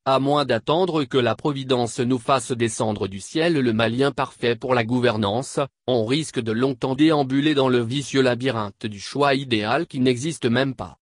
À moins d'attendre que la Providence nous fasse descendre du ciel le Malien parfait pour la gouvernance, on risque de longtemps déambuler dans le vicieux labyrinthe du choix idéal qui n'existe même pas.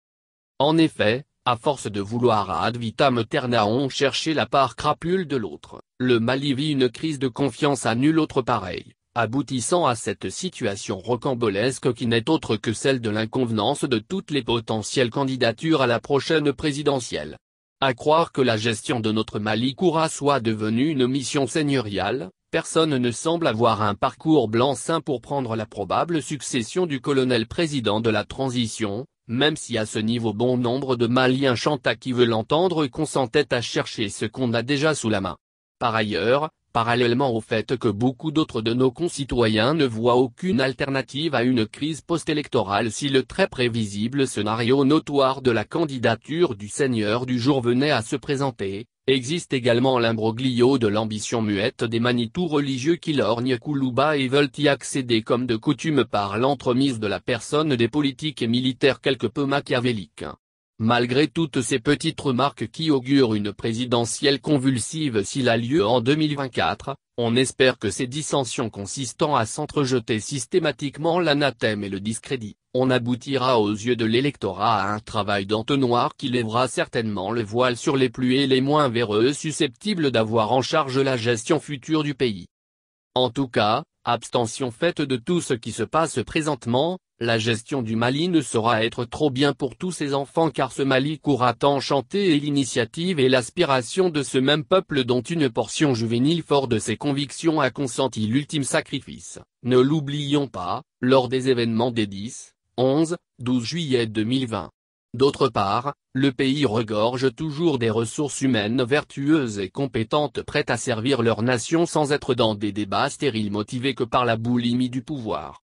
En effet, à force de vouloir ad vitam aeternam chercher la part crapule de l'autre, le Mali vit une crise de confiance à nul autre pareille, aboutissant à cette situation rocambolesque qui n'est autre que celle de l'inconvenance de toutes les potentielles candidatures à la prochaine présidentielle. À croire que la gestion de notre Mali Koura soit devenue une mission seigneuriale, personne ne semble avoir un parcours blanc-seing pour prendre la probable succession du colonel président de la transition, même si à ce niveau bon nombre de Maliens chantent à qui veut l'entendre qu'on s'entête à chercher ce qu'on a déjà sous la main. Par ailleurs, parallèlement au fait que beaucoup d'autres de nos concitoyens ne voient aucune alternative à une crise post-électorale si le très prévisible scénario notoire de la candidature du seigneur du jour venait à se présenter, existe également l'imbroglio de l'ambition muette des Manitou religieux qui lorgnent Koulouba et veulent y accéder comme de coutume par l'entremise de la personne des politiques et militaires quelque peu machiavéliques. Malgré toutes ces petites remarques qui augurent une présidentielle convulsive s'il a lieu en 2024, on espère que ces dissensions consistant à s'entrejeter systématiquement l'anathème et le discrédit, on aboutira aux yeux de l'électorat à un travail d'entonnoir qui lèvera certainement le voile sur les plus et les moins véreux susceptibles d'avoir en charge la gestion future du pays. En tout cas, abstention faite de tout ce qui se passe présentement, la gestion du Mali ne saura être trop bien pour tous ces enfants car ce Mali Koura tant chanté est l'initiative et l'aspiration de ce même peuple dont une portion juvénile fort de ses convictions a consenti l'ultime sacrifice, ne l'oublions pas, lors des événements des 10, 11, 12 juillet 2020. D'autre part, le pays regorge toujours des ressources humaines vertueuses et compétentes prêtes à servir leur nation sans être dans des débats stériles motivés que par la boulimie du pouvoir.